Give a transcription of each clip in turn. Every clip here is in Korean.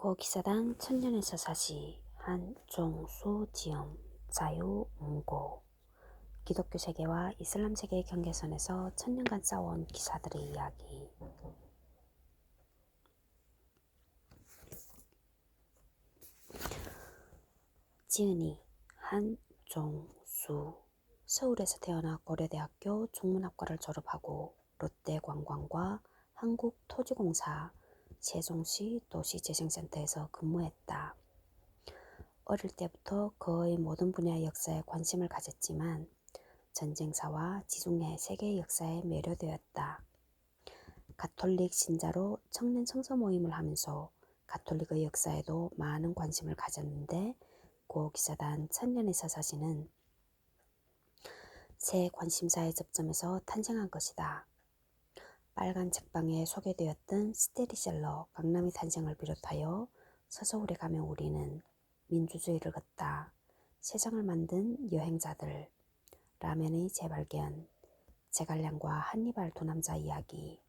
고기사단 천년에서 사시 한종수 지음 자유웅고 기독교 세계와 이슬람 세계의 경계선에서 천년간 싸워온 기사들의 이야기. 지은이 한종수 서울에서 태어나 고려대학교 중문학과를 졸업하고 롯데관광과 한국토지공사 세종시 도시재생센터에서 근무했다. 어릴 때부터 거의 모든 분야의 역사에 관심을 가졌지만 전쟁사와 지중해 세계의 역사에 매료되었다. 가톨릭 신자로 청년 성서 모임을 하면서 가톨릭의 역사에도 많은 관심을 가졌는데 고기사단 천년에서 사시는 새 관심사의 접점에서 탄생한 것이다. 빨간 책방에 소개되었던 스테디셀러 강남의 탄생을 비롯하여 서서울에 가면 우리는 민주주의를 걷다, 세상을 만든 여행자들, 라멘의 재발견, 제갈량과 한니발 두 남자 이야기,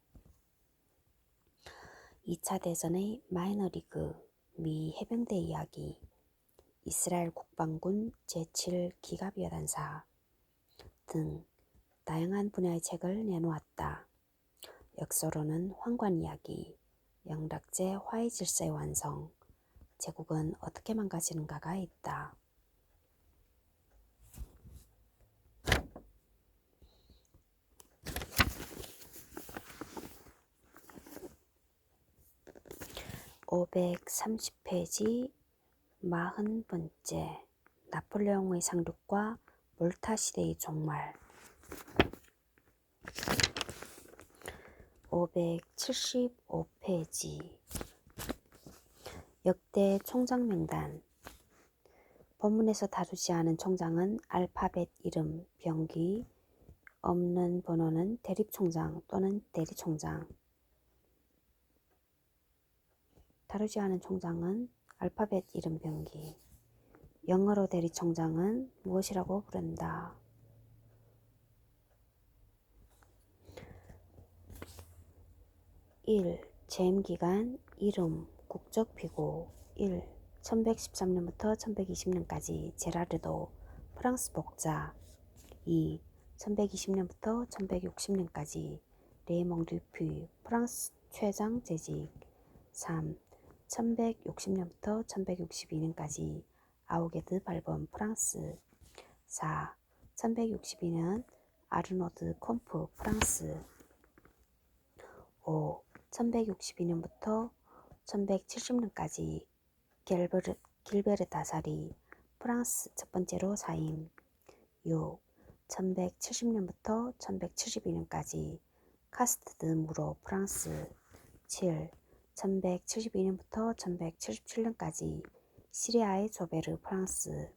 2차 대전의 마이너리그, 미 해병대 이야기, 이스라엘 국방군 제7기갑여단사 등 다양한 분야의 책을 내놓았다. 역서로는 황관 이야기, 영락제 화해 질서의 완성, 제국은 어떻게 망가지는가가 있다. (530페이지) 40번째 나폴레옹의 상륙과 몰타 시대의 종말. 575페이지 역대 총장 명단. 본문에서 다루지 않은 총장은 알파벳 이름, 병기, 없는 번호는 대립총장 또는 대리총장. 다루지 않은 총장은 알파벳 이름 병기. 영어로 대리총장은 무엇이라고 부른다? 1. 재임기간, 이름, 국적비고. 1. 1113년부터 1120년까지 제라르도, 프랑스 복자. 2. 1120년부터 1160년까지 레이몽 듀퓨, 프랑스 최장 재직. 3. 1160년부터 1162년까지 아우게드 발본, 프랑스. 4. 1162년 아르노드 콤프, 프랑스. 5. 1162년부터 1170년까지 길베르 다사리, 프랑스 첫 번째로 사임. 6. 1170년부터 1172년까지 카스트 드 무로, 프랑스. 7. 1172년부터 1177년까지 시리아의 조베르, 프랑스.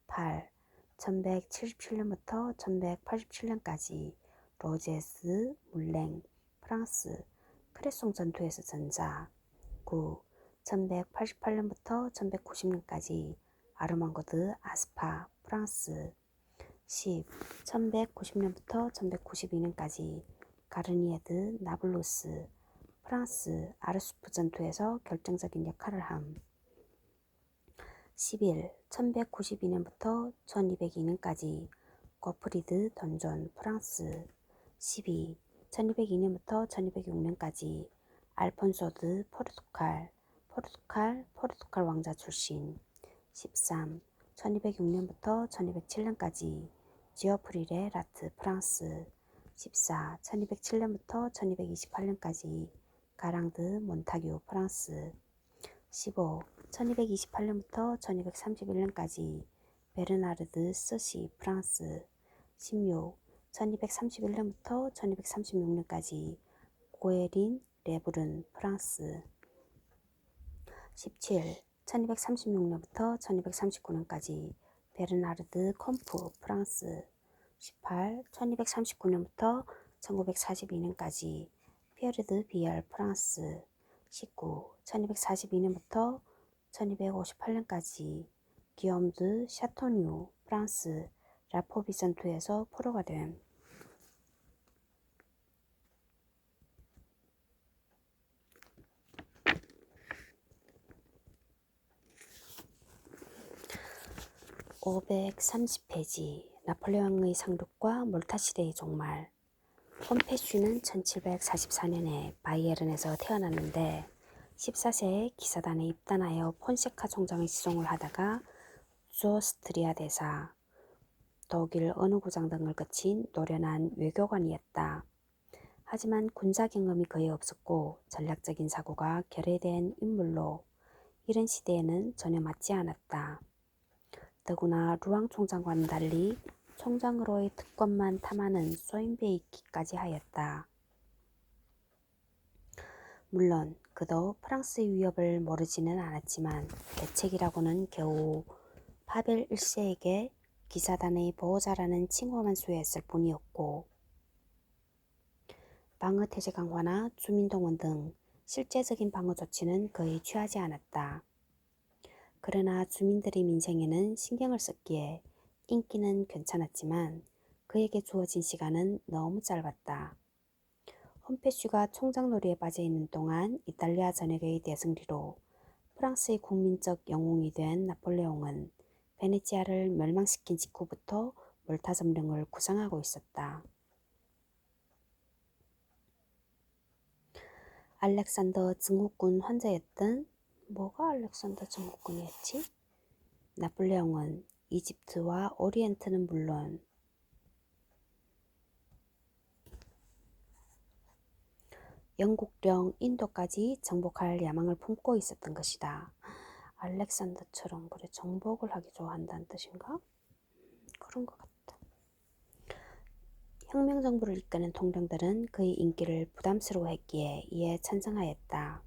8. 1177년부터 1187년까지 로제스 물랭, 프랑스. 크레송 전투에서 전자. 9. 1188년부터 1190년까지 아르망고드 아스파, 프랑스. 10. 1190년부터 1192년까지 가르니에드 나블루스, 프랑스. 아르수프 전투에서 결정적인 역할을 함. 11. 1192년부터 1202년까지 고프리드 donjon, 프랑스. 12. 1202년부터 1206년까지 알폰소 드 포르투갈 왕자 출신. 13. 1206년부터 1207년까지 지오프리레 라트, 프랑스. 14. 1207년부터 1228년까지 가랑드 몬타규, 프랑스. 15. 1228년부터 1231년까지 베르나르드 서시, 프랑스. 16. 1231년부터 1236년까지 고에린 레브른, 프랑스. 17. 1236년부터 1239년까지 베르나르드 콤프, 프랑스. 18. 1239년부터 1942년까지 피에르 드 비엘, 프랑스. 19. 1242년부터 1258년까지 기욤 드 샤토뉴, 프랑스. 라포비 전투에서 포로가 됨. 530페이지 나폴레옹의 상륙과 몰타 시대의 종말. 폼페슈는 1744년에 바이에른에서 태어났는데 14세에 기사단에 입단하여 폰세카 총장의 시종을 하다가 주오스트리아 대사, 독일 언어구장 등을 거친 노련한 외교관이었다. 하지만 군사 경험이 거의 없었고 전략적인 사고가 결여된 인물로 이런 시대에는 전혀 맞지 않았다. 더구나 루앙 총장과는 달리 총장으로의 특권만 탐하는 소인배이기까지 하였다. 물론 그도 프랑스의 위협을 모르지는 않았지만 대책이라고는 겨우 파벨 1세에게 기사단의 보호자라는 칭호만 수여했을 뿐이었고 방어 태세 강화나 주민동원 등 실제적인 방어 조치는 거의 취하지 않았다. 그러나 주민들의 민생에는 신경을 썼기에 인기는 괜찮았지만 그에게 주어진 시간은 너무 짧았다. 홈페슈가 총장놀이에 빠져있는 동안 이탈리아 전역의 대승리로 프랑스의 국민적 영웅이 된 나폴레옹은 베네치아를 멸망시킨 직후부터 몰타 점령을 구상하고 있었다. 알렉산더 증후군 환자였던 뭐가 알렉산더 증후군이었지? 나폴레옹은 이집트와 오리엔트는 물론 영국령 인도까지 정복할 야망을 품고 있었던 것이다. 알렉산더처럼 그래 정복을 하기 좋아한다는 뜻인가? 그런 것 같다. 혁명정부를 이끄는 통령들은 그의 인기를 부담스러워했기에 이에 찬성하였다.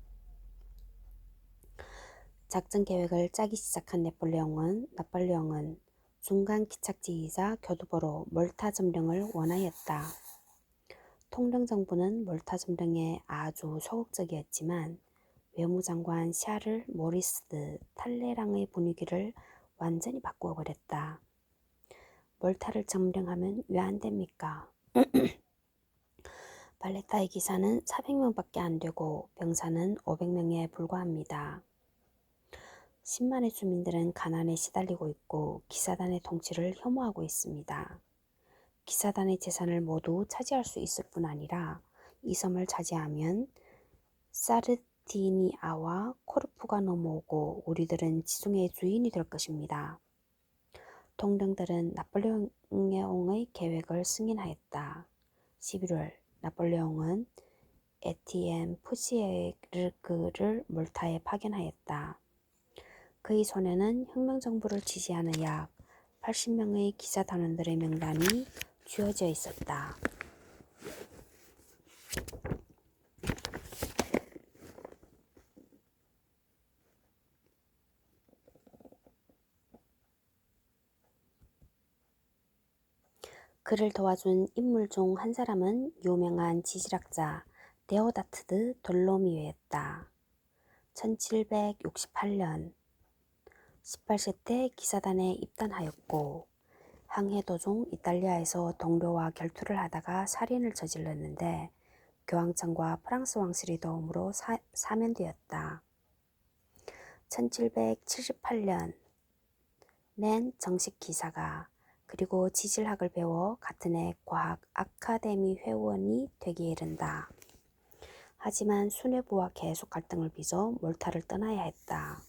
작전 계획을 짜기 시작한 나폴레옹은 중간 기착지이자 교두보로 몰타 점령을 원하였다. 통령정부는 몰타 점령에 아주 소극적이었지만 외무장관 샤를 모리스 탈레랑의 분위기를 완전히 바꾸어 버렸다. 몰타를 점령하면 왜 안 됩니까? 발레타의 기사는 400명밖에 안 되고 병사는 500명에 불과합니다. 10만의 주민들은 가난에 시달리고 있고 기사단의 통치를 혐오하고 있습니다. 기사단의 재산을 모두 차지할 수 있을 뿐 아니라 이 섬을 차지하면 사르디니아와 코르푸가 넘어오고 우리들은 지중해의 주인이 될 것입니다. 통령들은 나폴레옹의 계획을 승인하였다. 11월 나폴레옹은 에티엔 푸시에르그를 몰타에 파견하였다. 그의 손에는 혁명정부를 지지하는 약 80명의 기사단원들의 명단이 쥐어져 있었다. 그를 도와준 인물 중 한 사람은 유명한 지질학자 데오다트드 돌로미오였다. 1768년 18세 때 기사단에 입단하였고 항해 도중 이탈리아에서 동료와 결투를 하다가 살인을 저질렀는데 교황청과 프랑스 왕실의 도움으로 사면되었다. 1778년 낸 정식 기사가 그리고 지질학을 배워 같은 해 과학 아카데미 회원이 되기에 이른다. 하지만 수뇌부와 계속 갈등을 빚어 몰타를 떠나야 했다.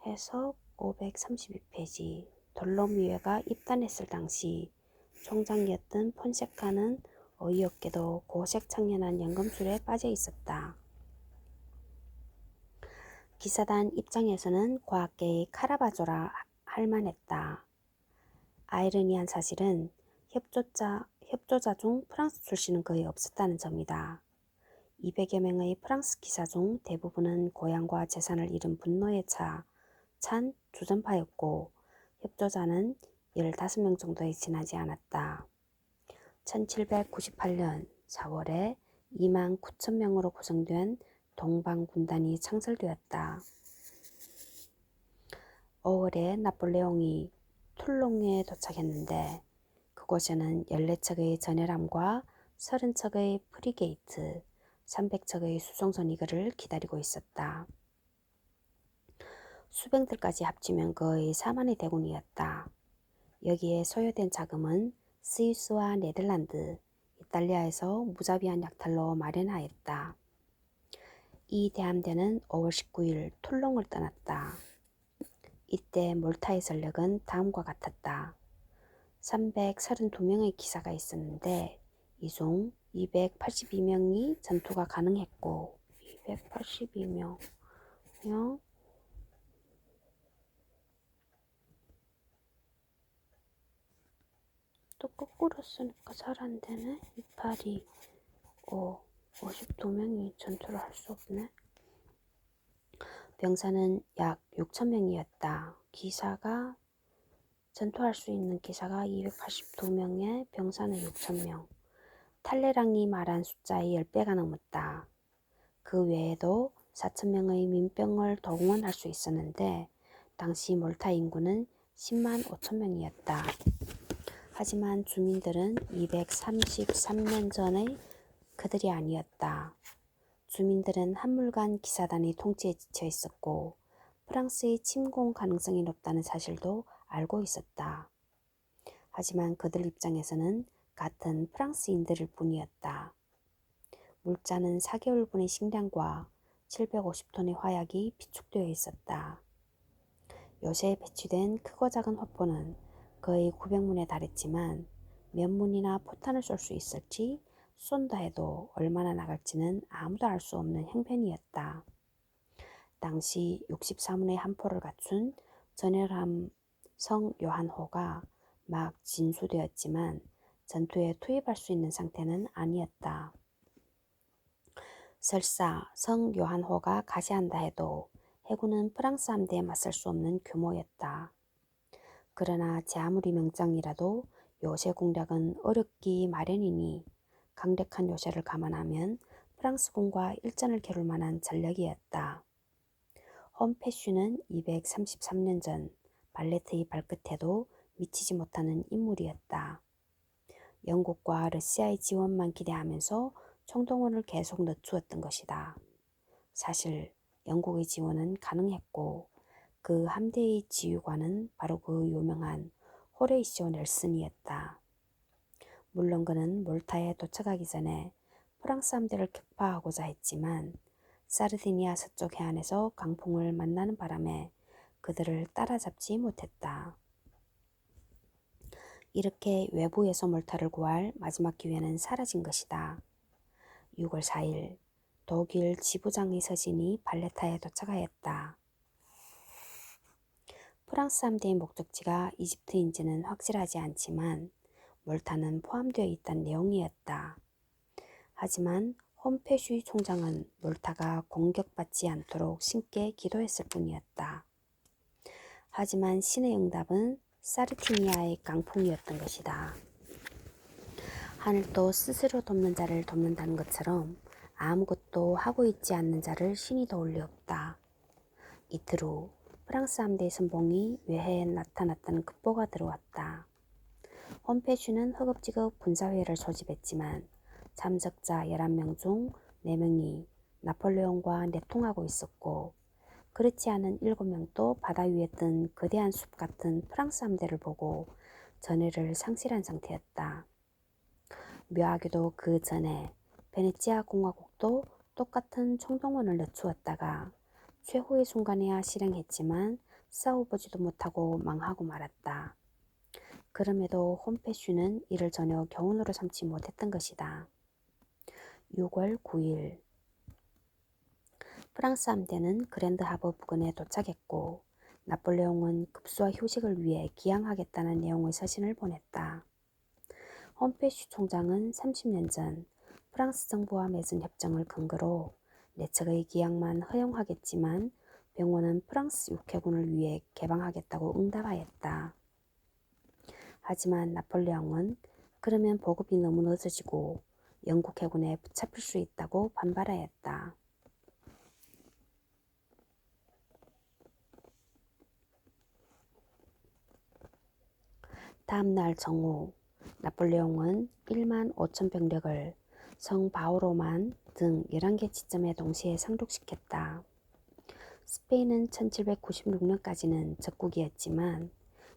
해석 532페이지 돌로미오가 입단했을 당시 총장이었던 폰세카는 어이없게도 고색창년한 연금술에 빠져 있었다. 기사단 입장에서는 과학계의 카라바조라 할 만했다. 아이러니한 사실은 협조자 중 프랑스 출신은 거의 없었다는 점이다. 200여 명의 프랑스 기사 중 대부분은 고향과 재산을 잃은 분노에 찬 주전파였고 협조자는 15명 정도에 지나지 않았다. 1798년 4월에 2만 9천 명으로 구성된 동방군단이 창설되었다. 5월에 나폴레옹이 툴롱에 도착했는데 그곳에는 14척의 전열함과 30척의 프리게이트, 300척의 수송선이 그를 기다리고 있었다. 수병들까지 합치면 거의 4만의 대군이었다. 여기에 소요된 자금은 스위스와 네덜란드, 이탈리아에서 무자비한 약탈로 마련하였다. 이 대함대는 5월 19일 툴롱을 떠났다. 이때 몰타의 전력은 다음과 같았다. 332명의 기사가 있었는데 이 중 282명이 전투가 가능했고 282명 또 거꾸로 쓰니까 잘 안되네. 282 5 52명이 전투를 할 수 없네. 병사는 약 6,000명이었다. 기사가 전투할 수 있는 기사가 282명에 병사는 6,000명. 탈레랑이 말한 숫자의 10배가 넘었다. 그 외에도 4,000명의 민병을 동원할 수 있었는데 당시 몰타 인구는 10만 5천 명이었다. 하지만 주민들은 233년 전의 그들이 아니었다. 주민들은 한물간 기사단의 통치에 지쳐 있었고 프랑스의 침공 가능성이 높다는 사실도 알고 있었다. 하지만 그들 입장에서는 같은 프랑스인들일 뿐이었다. 물자는 4개월분의 식량과 750톤의 화약이 비축되어 있었다. 요새에 배치된 크고 작은 화포는 거의 900문에 달했지만 몇 문이나 포탄을 쏠 수 있을지 쏜다 해도 얼마나 나갈지는 아무도 알 수 없는 형편이었다. 당시 64문의 함포를 갖춘 전열함 성 요한호가 막 진수되었지만 전투에 투입할 수 있는 상태는 아니었다. 설사 성 요한호가 가시한다 해도 해군은 프랑스 함대에 맞설 수 없는 규모였다. 그러나 제 아무리 명장이라도 요새 공략은 어렵기 마련이니 강력한 요새를 감안하면 프랑스군과 일전을 겨룰 만한 전력이었다. 홈페슈는 233년 전 발레트의 발끝에도 미치지 못하는 인물이었다. 영국과 러시아의 지원만 기대하면서 총동원을 계속 늦추었던 것이다. 사실 영국의 지원은 가능했고 그 함대의 지휘관은 바로 그 유명한 호레이시오 넬슨이었다. 물론 그는 몰타에 도착하기 전에 프랑스 함대를 격파하고자 했지만 사르디니아 서쪽 해안에서 강풍을 만나는 바람에 그들을 따라잡지 못했다. 이렇게 외부에서 몰타를 구할 마지막 기회는 사라진 것이다. 6월 4일 독일 지부장의 서신이 발레타에 도착하였다. 프랑스 함대의 목적지가 이집트인지는 확실하지 않지만 몰타는 포함되어 있다는 내용이었다. 하지만 홈페슈 총장은 몰타가 공격받지 않도록 신께 기도했을 뿐이었다. 하지만 신의 응답은 사르티니아의 강풍이었던 것이다. 하늘도 스스로 돕는 자를 돕는다는 것처럼 아무것도 하고 있지 않는 자를 신이 도울 리 없다. 이틀 후 프랑스 함대의 선봉이 외해에 나타났다는 급보가 들어왔다. 홈페슈는 허겁지겁 군사회의를 소집했지만 참석자 11명 중 4명이 나폴레옹과 내통하고 있었고 그렇지 않은 7명도 바다 위에 뜬 거대한 숲 같은 프랑스 함대를 보고 전해를 상실한 상태였다. 묘하게도 그 전에 베네치아 공화국도 똑같은 총동원을 늦추었다가 최후의 순간에야 실행했지만 싸워보지도 못하고 망하고 말았다. 그럼에도 홈페슈는 이를 전혀 교훈으로 삼지 못했던 것이다. 6월 9일 프랑스 함대는 그랜드 하버 부근에 도착했고 나폴레옹은 급수와 휴식을 위해 기항하겠다는 내용의 서신을 보냈다. 홈페슈 총장은 30년 전 프랑스 정부와 맺은 협정을 근거로 내척의 기항만 허용하겠지만 병원은 프랑스 육해군을 위해 개방하겠다고 응답하였다. 하지만 나폴레옹은 그러면 보급이 너무 늦어지고 영국 해군에 붙잡힐 수 있다고 반발하였다. 다음 날 정오 나폴레옹은 1만 5천 병력을 성 바오로만 등 11개 지점에 동시에 상륙시켰다. 스페인은 1796년까지는 적국이었지만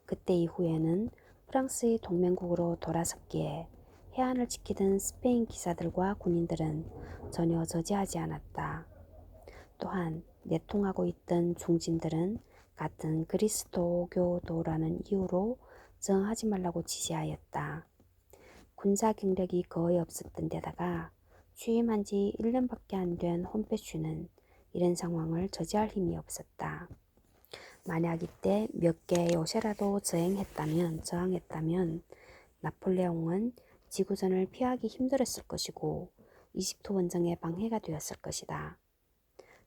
그때 이후에는 프랑스의 동맹국으로 돌아섰기에 해안을 지키던 스페인 기사들과 군인들은 전혀 저지하지 않았다. 또한 내통하고 있던 중진들은 같은 그리스도교도라는 이유로 저항하지 말라고 지시하였다. 군사 경력이 거의 없었던 데다가 취임한 지 1년밖에 안 된 홈페슈는 이런 상황을 저지할 힘이 없었다. 만약 이때 몇 개의 요새라도 저항했다면 나폴레옹은 지구전을 피하기 힘들었을 것이고 이집트 원정에 방해가 되었을 것이다.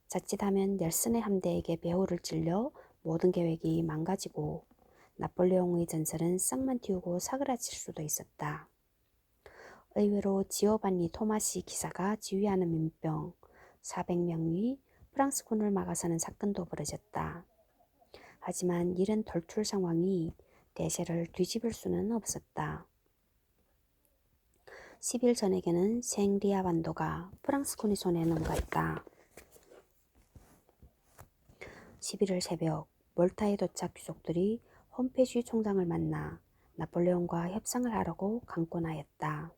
자칫하면 넬슨의 함대에게 배후를 찔려 모든 계획이 망가지고 나폴레옹의 전설은 싹만 틔우고 사그라질 수도 있었다. 의외로 지오반니 토마시 기사가 지휘하는 민병 400명이 프랑스군을 막아서는 사건도 벌어졌다. 하지만 이런 돌출 상황이 대세를 뒤집을 수는 없었다. 10일 저녁에는 생리아 반도가 프랑스군의 손에 넘어갔다. 11일 새벽 몰타에 도착 귀족들이 홈페슈 총장을 만나 나폴레옹과 협상을 하라고 강권하였다.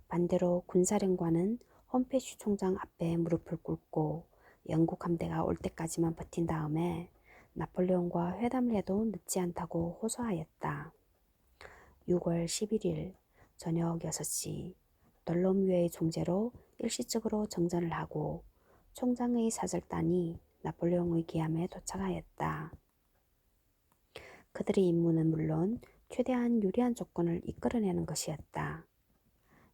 반대로 군사령관은 홈페슈 총장 앞에 무릎을 꿇고 영국 함대가 올 때까지만 버틴 다음에 나폴레옹과 회담을 해도 늦지 않다고 호소하였다. 6월 11일 저녁 6시 돌로뮤의 중재로 일시적으로 정전을 하고 총장의 사절단이 나폴레옹의 기함에 도착하였다. 그들의 임무는 물론 최대한 유리한 조건을 이끌어내는 것이었다.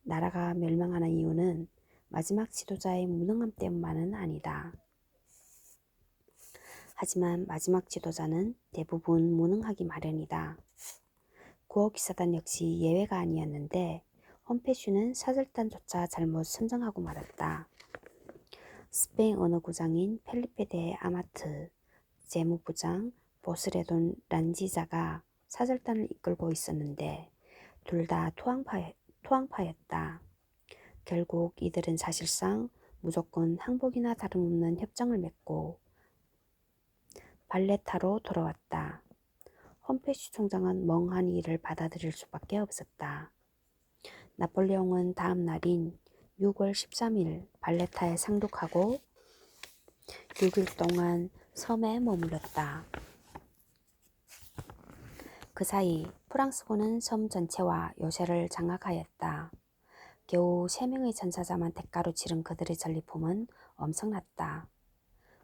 나라가 멸망하는 이유는 마지막 지도자의 무능함 때문만은 아니다. 하지만 마지막 지도자는 대부분 무능하기 마련이다. 구호기사단 역시 예외가 아니었는데 홈페슈는 사절단조차 잘못 선정하고 말았다. 스페인 언어구장인 펠리페 데 아마트, 재무부장 보스레돈 란지자가 사절단을 이끌고 있었는데 둘 다 토항파였다. 결국 이들은 사실상 무조건 항복이나 다름없는 협정을 맺고 발레타로 돌아왔다. 홈페슈 총장은 멍하니 이를 받아들일 수밖에 없었다. 나폴레옹은 다음 날인 6월 13일 발레타에 상륙하고 6일 동안 섬에 머물렀다. 그 사이 프랑스군은 섬 전체와 요새를 장악하였다. 겨우 3명의 전사자만 대가로 치른 그들의 전리품은 엄청났다.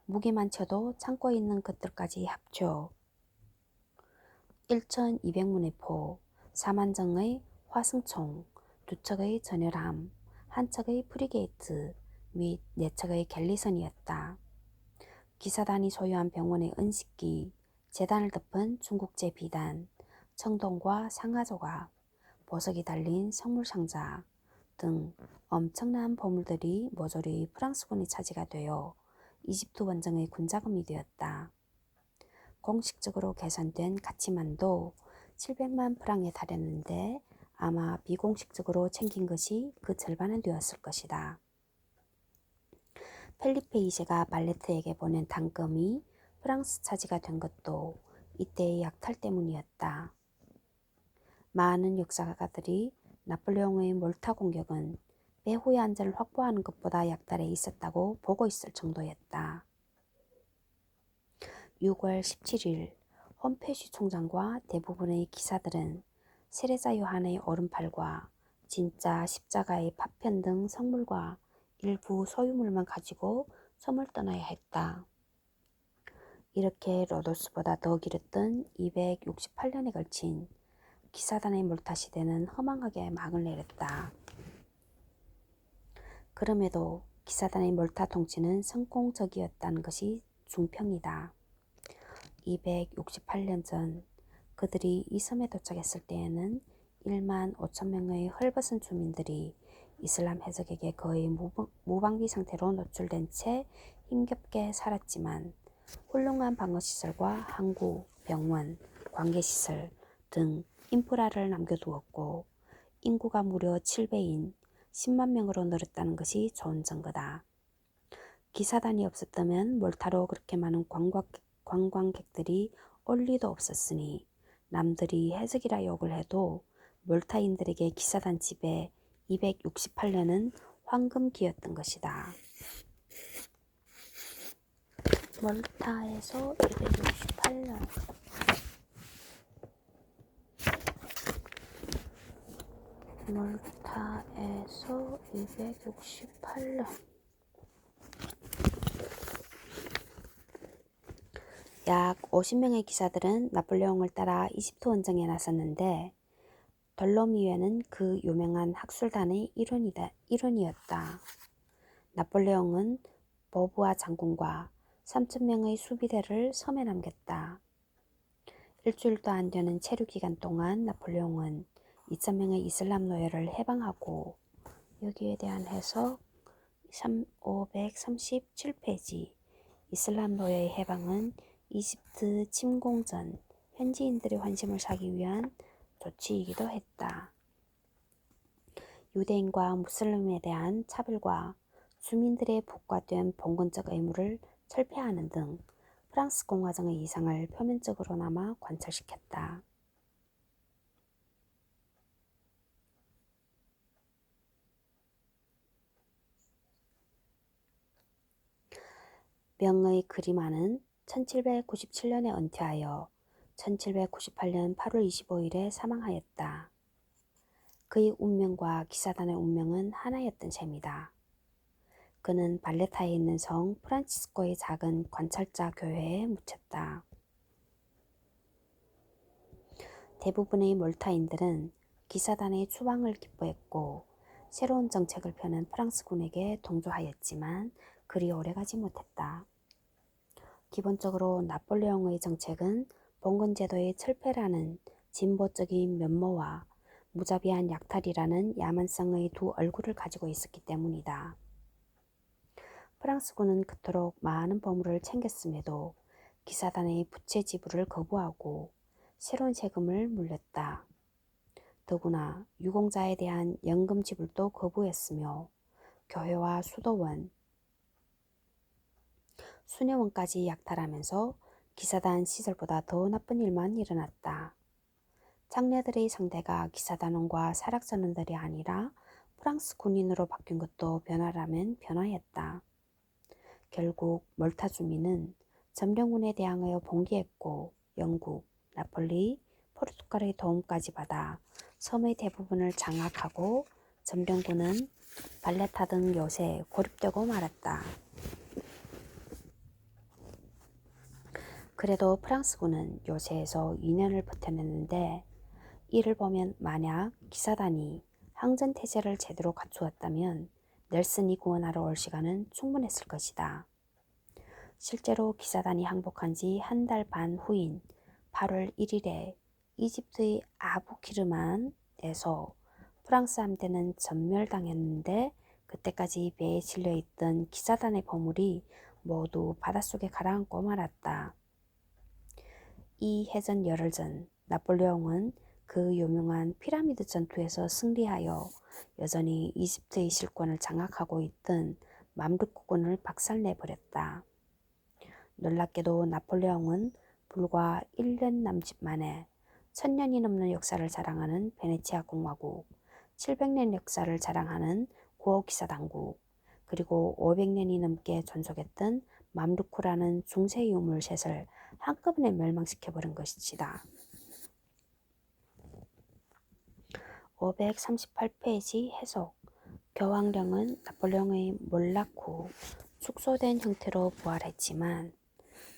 무기만 쳐도 창고에 있는 것들까지 합쳐 1,200문의 포, 4만정의 화승총, 2척의 전열함, 1척의 프리게이트 및 4척의 갤리선이었다. 기사단이 소유한 병원의 은식기, 재단을 덮은 중국제 비단, 청동과 상하조각, 보석이 달린 성물상자 등 엄청난 보물들이 모조리 프랑스군의 차지가 되어 이집트 원정의 군자금이 되었다. 공식적으로 계산된 가치만도 700만 프랑에 달했는데 아마 비공식적으로 챙긴 것이 그 절반은 되었을 것이다. 펠리페 2세가 발레트에게 보낸 단금이 프랑스 차지가 된 것도 이때의 약탈 때문이었다. 많은 역사가들이 나폴레옹의 몰타 공격은 배후의 안전을 확보하는 것보다 약탈에 있었다고 보고 있을 정도였다. 6월 17일 홈페슈 총장과 대부분의 기사들은 세례자 요한의 오른팔과 진짜 십자가의 파편 등 성물과 일부 소유물만 가지고 섬을 떠나야 했다. 이렇게 로도스보다 더 길었던 268년에 걸친 기사단의 몰타 시대는 허망하게 막을 내렸다. 그럼에도 기사단의 몰타 통치는 성공적이었다는 것이 중평이다. 268년 전 그들이 이 섬에 도착했을 때에는 1만 5천 명의 헐벗은 주민들이 이슬람 해적에게 거의 무방비 상태로 노출된 채 힘겹게 살았지만 훌륭한 방어시설과 항구, 병원, 관계시설 등 인프라를 남겨두었고 인구가 무려 7배인 10만 명으로 늘었다는 것이 좋은 증거다. 기사단이 없었다면 몰타로 그렇게 많은 관광객들이 올 리도 없었으니 남들이 해적이라 욕을 해도 몰타인들에게 기사단 집에 268년은 황금기였던 것이다. 몰타에서 268년. 몰타에서 268년. 약 50명의 기사들은 나폴레옹을 따라 이집트 원정에 나섰는데 돌로미웨는 그 유명한 학술단의 일원이었다. 나폴레옹은 버부아 장군과 3,000명의 수비대를 섬에 남겼다. 일주일도 안 되는 체류 기간 동안 나폴레옹은 2,000명의 이슬람 노예를 해방하고, 여기에 대한 해석 537페이지. 이슬람 노예의 해방은 이집트 침공 전 현지인들의 환심을 사기 위한 조치이기도 했다. 유대인과 무슬림에 대한 차별과 주민들의 부과된 봉건적 의무를 철폐하는 등 프랑스 공화정의 이상을 표면적으로나마 관철시켰다. 명의 그리마는 1797년에 은퇴하여 1798년 8월 25일에 사망하였다. 그의 운명과 기사단의 운명은 하나였던 셈이다. 그는 발레타에 있는 성 프란치스코의 작은 관찰자 교회에 묻혔다. 대부분의 몰타인들은 기사단의 추방을 기뻐했고 새로운 정책을 펴는 프랑스군에게 동조하였지만 그리 오래가지 못했다. 기본적으로 나폴레옹의 정책은 봉건제도의 철폐라는 진보적인 면모와 무자비한 약탈이라는 야만성의 두 얼굴을 가지고 있었기 때문이다. 프랑스군은 그토록 많은 보물을 챙겼음에도 기사단의 부채 지불을 거부하고 새로운 세금을 물렸다. 더구나 유공자에 대한 연금 지불도 거부했으며 교회와 수도원, 수녀원까지 약탈하면서 기사단 시절보다 더 나쁜 일만 일어났다. 장녀들의 상대가 기사단원과 사락선원들이 아니라 프랑스 군인으로 바뀐 것도 변화라면 변화였다. 결국 몰타 주민은 점령군에 대항하여 봉기했고 영국, 나폴리, 포르투갈의 도움까지 받아 섬의 대부분을 장악하고 점령군은 발레타 등 요새에 고립되고 말았다. 그래도 프랑스군은 요새에서 2년을 버텨냈는데 이를 보면 만약 기사단이 항전태세를 제대로 갖추었다면 넬슨이 구원하러 올 시간은 충분했을 것이다. 실제로 기사단이 항복한 지 한 달 반 후인 8월 1일에 이집트의 아부키르만에서 프랑스 함대는 전멸당했는데 그때까지 배에 실려있던 기사단의 보물이 모두 바닷속에 가라앉고 말았다. 이 해전 열흘 전 나폴레옹은 그 유명한 피라미드 전투에서 승리하여 여전히 이집트의 실권을 장악하고 있던 맘루크군을 박살내버렸다. 놀랍게도 나폴레옹은 불과 1년 남짓 만에 1000년이 넘는 역사를 자랑하는 베네치아 공화국, 700년 역사를 자랑하는 구호기사당국, 그리고 500년이 넘게 존속했던 맘루크라는 중세 유물 셋을 한꺼번에 멸망시켜버린 것이다. 538페이지 해석. 교황령은 나폴레옹의 몰락 후 축소된 형태로 부활했지만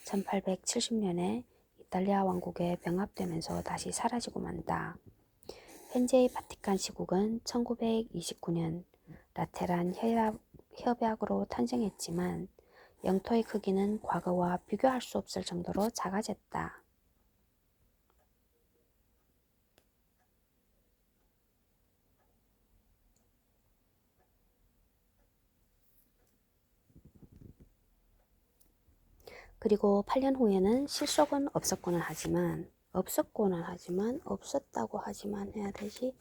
1870년에 이탈리아 왕국에 병합되면서 다시 사라지고 만다. 현재의 바티칸 시국은 1929년 라테란 협약으로 탄생했지만 영토의 크기는 과거와 비교할 수 없을 정도로 작아졌다. 그리고 8년 후에는 실속은 없었다고 하지만 해야 되지.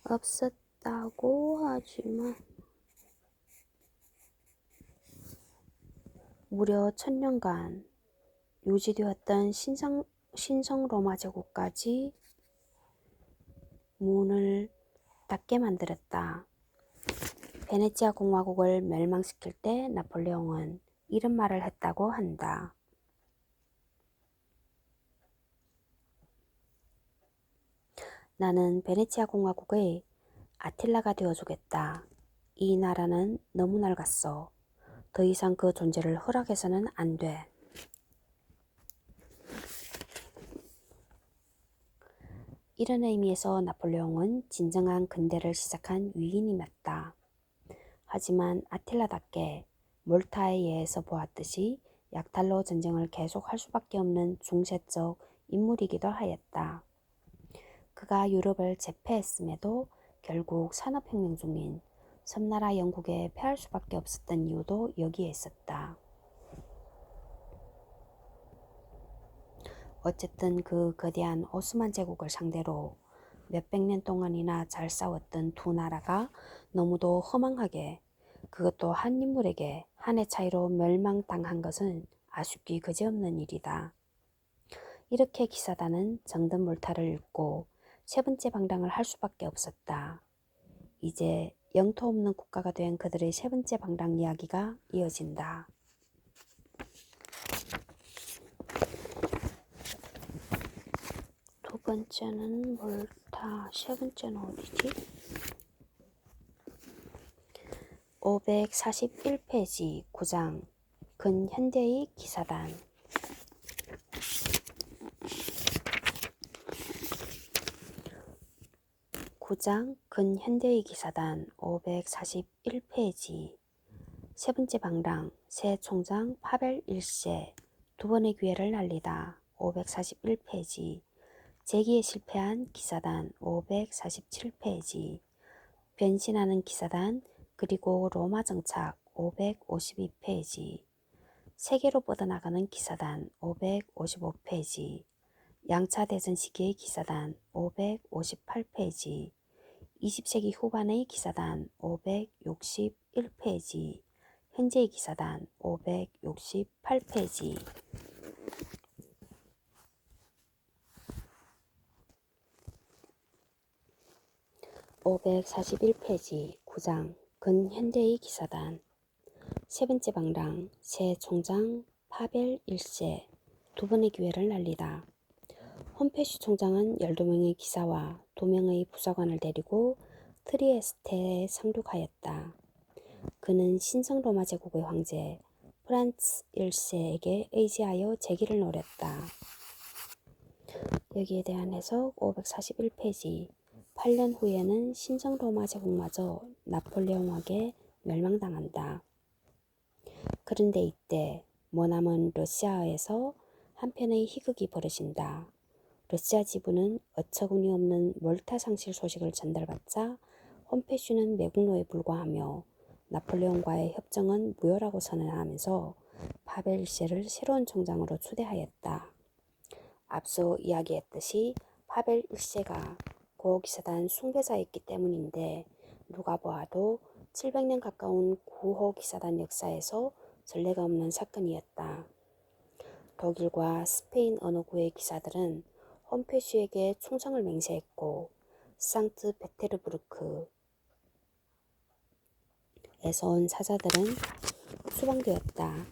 없었다고 하지만 무려 1000년간 유지되었던 신성 로마 제국까지 문을 닫게 만들었다. 베네치아 공화국을 멸망시킬 때 나폴레옹은 이런 말을 했다고 한다. 나는 베네치아 공화국의 아틸라가 되어주겠다. 이 나라는 너무 낡았어. 더 이상 그 존재를 허락해서는 안 돼. 이런 의미에서 나폴레옹은 진정한 근대를 시작한 위인이었다. 하지만 아틸라답게 몰타에 의해서 보았듯이 약탈로 전쟁을 계속할 수밖에 없는 중세적 인물이기도 하였다. 그가 유럽을 제패했음에도 결국 산업혁명 중인 섬나라 영국에 패할 수밖에 없었던 이유도 여기에 있었다. 어쨌든 그 거대한 오스만 제국을 상대로 몇백 년 동안이나 잘 싸웠던 두 나라가 너무도 허망하게, 그것도 한 인물에게 한 해 차이로 멸망당한 것은 아쉽기 그지없는 일이다. 이렇게 기사단은 정든 몰타를 읽고 세 번째 방랑을 할 수밖에 없었다. 이제 영토 없는 국가가 된 그들의 세 번째 방랑 이야기가 이어진다. 두 번째는 몰타, 세 번째는 어디지? 541페이지 9장 근현대의 기사단. 근현대의 기사단 541페이지 세 번째 방랑 새 총장 파벨 1세 두 번의 기회를 날리다. 541페이지 재기에 실패한 기사단. 547페이지 변신하는 기사단 그리고 로마 정착. 552페이지 세계로 뻗어나가는 기사단. 555페이지 양차 대전 시기의 기사단. 558페이지 20세기 후반의 기사단. 561페이지 현재의 기사단. 568페이지 541페이지 9장 근현대의 기사단 세 번째 방랑 새 총장 파벨 1세 두 번의 기회를 날리다. 홈페시 총장은 12명의 기사와 2명의 부사관을 데리고 트리에스테에 상륙하였다. 그는 신성 로마 제국의 황제 프란츠 1세에게 의지하여 재기를 노렸다. 여기에 대한 해석 541페이지 8년 후에는 신성 로마 제국마저 나폴레옹에게 멸망당한다. 그런데 이때 머나먼 러시아에서 한편의 희극이 벌어진다. 러시아 지부는 어처구니 없는 몰타 상실 소식을 전달받자 홈페슈는 매국노에 불과하며 나폴레옹과의 협정은 무효라고 선언하면서 파벨 1세를 새로운 총장으로 추대하였다. 앞서 이야기했듯이 파벨 1세가 고호기사단 숭배자였기 때문인데 누가 보아도 700년 가까운 고호기사단 역사에서 전례가 없는 사건이었다. 독일과 스페인 어느 구의 기사들은 홈페슈에게 충성을 맹세했고 상트페테르부르크에서 온 사자들은 수방되었다.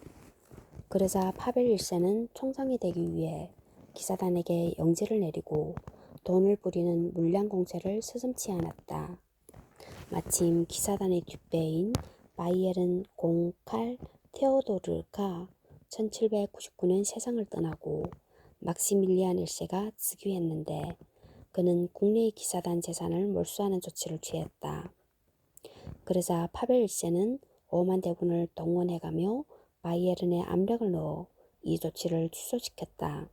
그러자 파벨 1세는 총장이 되기 위해 기사단에게 영지를 내리고 돈을 부리는 물량 공세를 서슴지 않았다. 마침 기사단의 뒷배인 바이에른 공칼 테오도르가 1799년 세상을 떠나고 막시밀리안 1세가 즉위했는데 그는 국내의 기사단 재산을 몰수하는 조치를 취했다. 그러자 파벨 1세는 5만 대군을 동원해가며 바이에른에 압력을 넣어 이 조치를 취소시켰다.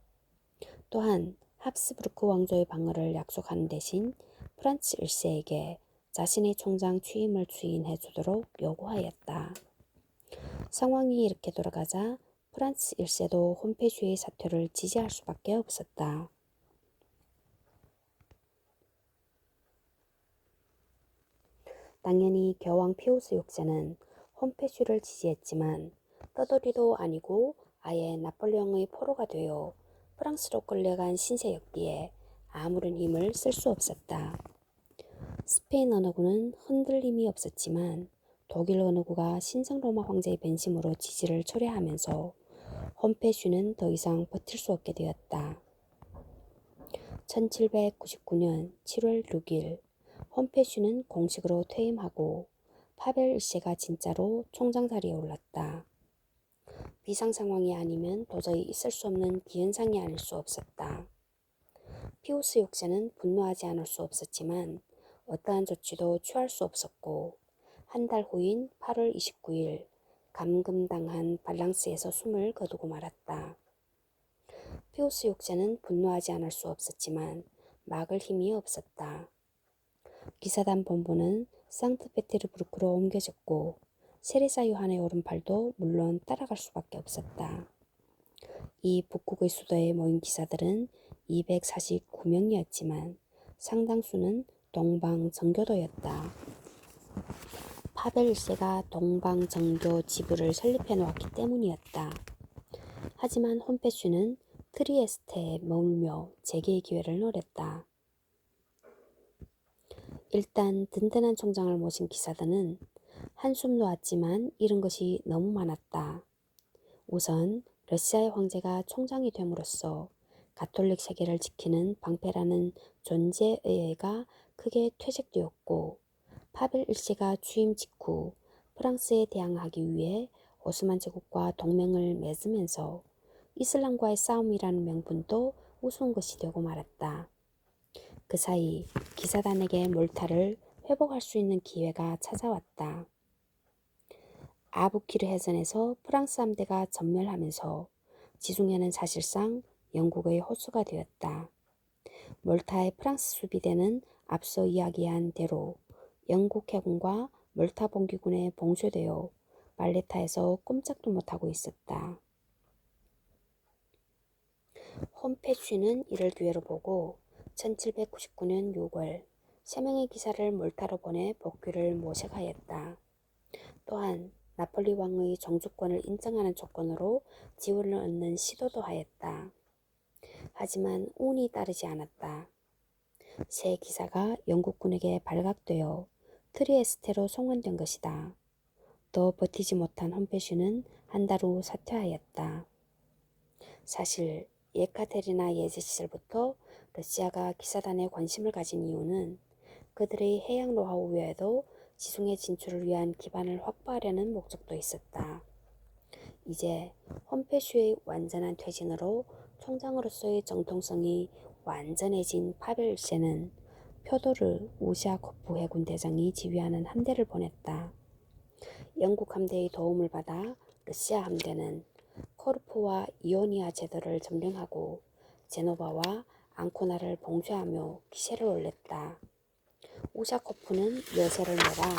또한 합스부르크 왕조의 방어를 약속하는 대신 프란츠 1세에게 자신의 총장 취임을 추인해 주도록 요구하였다. 상황이 이렇게 돌아가자 프란츠 1세도 홈페슈의 사퇴를 지지할 수밖에 없었다. 당연히 교황 피우스 6세는 홈페슈를 지지했지만 떠돌이도 아니고 아예 나폴레옹의 포로가 되어 프랑스로 끌려간 신세였기에 아무런 힘을 쓸 수 없었다. 스페인 언어구는 흔들림이 없었지만 독일 언어구가 신성로마 황제의 변심으로 지지를 철회하면서 홈페슈는 더 이상 버틸 수 없게 되었다. 1799년 7월 6일 홈페슈는 공식으로 퇴임하고 파벨 1세가 진짜로 총장 자리에 올랐다. 비상 상황이 아니면 도저히 있을 수 없는 기현상이 아닐 수 없었다. 피우스 6세는 분노하지 않을 수 없었지만 어떠한 조치도 취할 수 없었고 한 달 후인 8월 29일 감금당한 발랑스에서 숨을 거두고 말았다. 피우스 6세는 분노하지 않을 수 없었지만 막을 힘이 없었다. 기사단 본부는 상트페테르부르크로 옮겨졌고 세레사 요한의 오른팔도 물론 따라갈 수밖에 없었다. 이 북극의 수도에 모인 기사들은 249명이었지만 상당수는 동방정교도였다. 파벨 1세가 동방정교 지부를 설립해 놓았기 때문이었다. 하지만 홈페슈는 트리에스테에 머물며 재개의 기회를 노렸다. 일단 든든한 총장을 모신 기사단은 한숨 놓았지만 잃은 것이 너무 많았다. 우선 러시아의 황제가 총장이 됨으로써 가톨릭 세계를 지키는 방패라는 존재의의가 크게 퇴색되었고 파벨 1세가 취임 직후 프랑스에 대항하기 위해 오스만 제국과 동맹을 맺으면서 이슬람과의 싸움이라는 명분도 우스운 것이 되고 말았다. 그 사이 기사단에게 몰타를 회복할 수 있는 기회가 찾아왔다. 아부키르 해전에서 프랑스 함대가 전멸하면서 지중해는 사실상 영국의 호수가 되었다. 몰타의 프랑스 수비대는 앞서 이야기한 대로 영국 해군과 몰타 봉기군에 봉쇄되어 말레타에서 꼼짝도 못하고 있었다. 홈페쉬는 이를 기회로 보고 1799년 6월 3명의 기사를 몰타로 보내 복귀를 모색하였다. 또한 나폴리 왕의 정주권을 인정하는 조건으로 지원을 얻는 시도도 하였다. 하지만 운이 따르지 않았다. 세 기사가 영국군에게 발각되어 트리에스테로 송환된 것이다. 더 버티지 못한 홈페슈는 한 달 후 사퇴하였다. 사실 예카테리나 예제 시절부터 러시아가 기사단에 관심을 가진 이유는 그들의 해양 노하우 외에도 지중해 진출을 위한 기반을 확보하려는 목적도 있었다. 이제 홈페슈의 완전한 퇴진으로 총장으로서의 정통성이 완전해진 파벨 1세는 표도르 우시아코프 해군 대장이 지휘하는 함대를 보냈다. 영국 함대의 도움을 받아 러시아 함대는 코르프와 이오니아 제도를 점령하고 제노바와 앙코나를 봉쇄하며 기세를 올렸다. 우샤코프는 여세를 몰아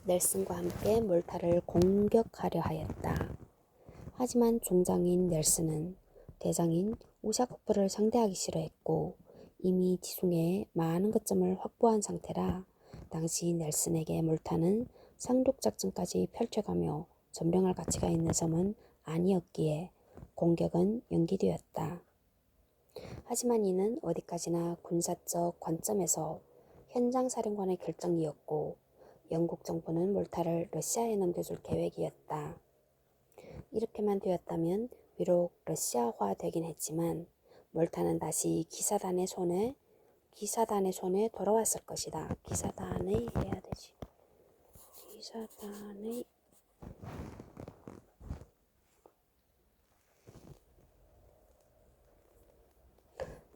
넬슨과 함께 몰타를 공격하려 하였다. 하지만 중장인 넬슨은 대장인 우샤코프를 상대하기 싫어했고 이미 지중해에 많은 거점을 확보한 상태라 당시 넬슨에게 몰타는 상륙작전까지 펼쳐가며 점령할 가치가 있는 섬은 아니었기에 공격은 연기되었다. 하지만 이는 어디까지나 군사적 관점에서 현장사령관의 결정이었고 영국 정부는 몰타를 러시아에 넘겨줄 계획이었다. 이렇게만 되었다면 비록 러시아화 되긴 했지만 몰타는 다시 기사단의 손에 돌아왔을 것이다. 기사단의 해야 되지. 기사단의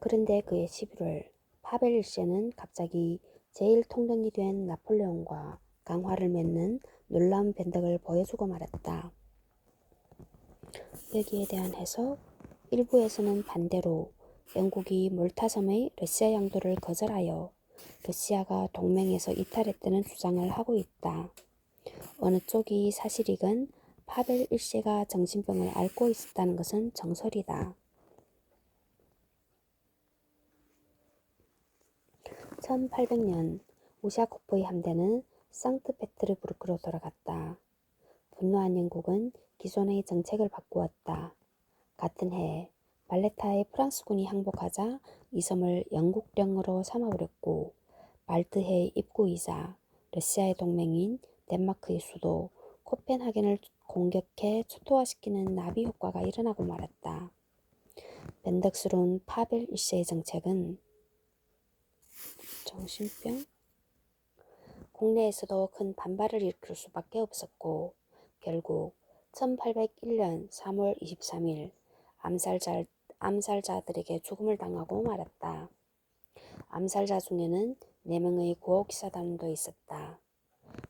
그런데 그해 11월 파벨 1세는 갑자기 제1통령이 된 나폴레옹과 강화를 맺는 놀라운 변덕을 보여주고 말았다. 여기에 대한 해석, 일부에서는 반대로 영국이 몰타섬의 러시아 양도를 거절하여 러시아가 동맹에서 이탈했다는 주장을 하고 있다. 어느 쪽이 사실이건 파벨 1세가 정신병을 앓고 있었다는 것은 정설이다. 1800년 우샤코프의 함대는 상트페테르부르크로 돌아갔다. 분노한 영국은 기존의 정책을 바꾸었다. 같은 해 발레타의 프랑스군이 항복하자 이 섬을 영국령으로 삼아버렸고 발트해의 입구이자 러시아의 동맹인 덴마크의 수도 코펜하겐을 공격해 초토화시키는 나비 효과가 일어나고 말았다. 변덕스러운 파벨 1세의 정책은 정신병? 국내에서도 큰 반발을 일으킬 수밖에 없었고 결국 1801년 3월 23일 암살자들에게 죽음을 당하고 말았다. 암살자 중에는 4명의 구호 기사단도 있었다.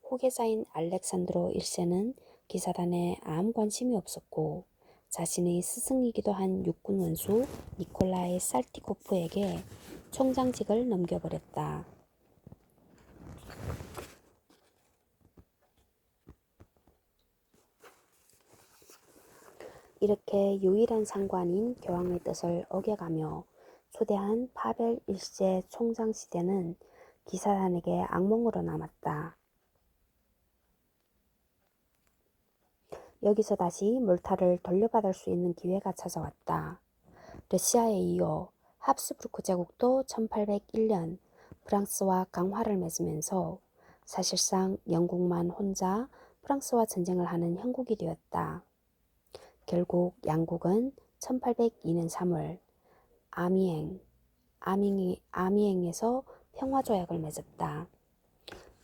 후계자인 알렉산드로 1세는 기사단에 아무 관심이 없었고 자신의 스승이기도 한 육군 원수 니콜라이 살티코프에게 총장직을 넘겨버렸다. 이렇게 유일한 상관인 교황의 뜻을 어겨가며 초대한 파벨 1세 총장 시대는 기사단에게 악몽으로 남았다. 여기서 다시 몰타를 돌려받을 수 있는 기회가 찾아왔다. 러시아에 이어 합스부르크 제국도 1801년 프랑스와 강화를 맺으면서 사실상 영국만 혼자 프랑스와 전쟁을 하는 형국이 되었다. 결국 양국은 1802년 3월 아미행에서 평화조약을 맺었다.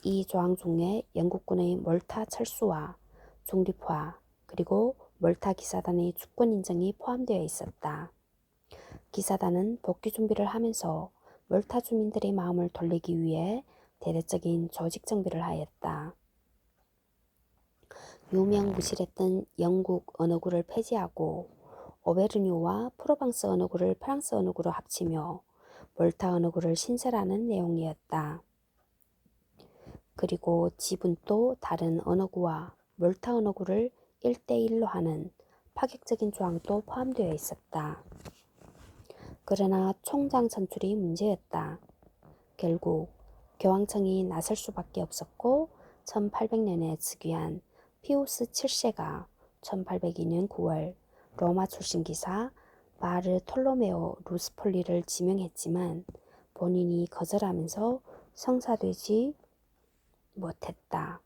이 조항 중에 영국군의 몰타 철수와 중립화 그리고 몰타 기사단의 주권 인정이 포함되어 있었다. 기사단은 복귀 준비를 하면서 몰타 주민들의 마음을 돌리기 위해 대대적인 조직 정비를 하였다. 유명무실했던 영국 언어구를 폐지하고 오베르뇨와 프로방스 언어구를 프랑스 언어구로 합치며 몰타 언어구를 신설하는 내용이었다. 그리고 지분도 다른 언어구와 몰타 언어구를 1대1로 하는 파격적인 조항도 포함되어 있었다. 그러나 총장 선출이 문제였다. 결국 교황청이 나설 수밖에 없었고 1800년에 즉위한 피우스 7세가 1802년 9월 로마 출신 기사 바르톨로메오 루스폴리를 지명했지만 본인이 거절하면서 성사되지 못했다.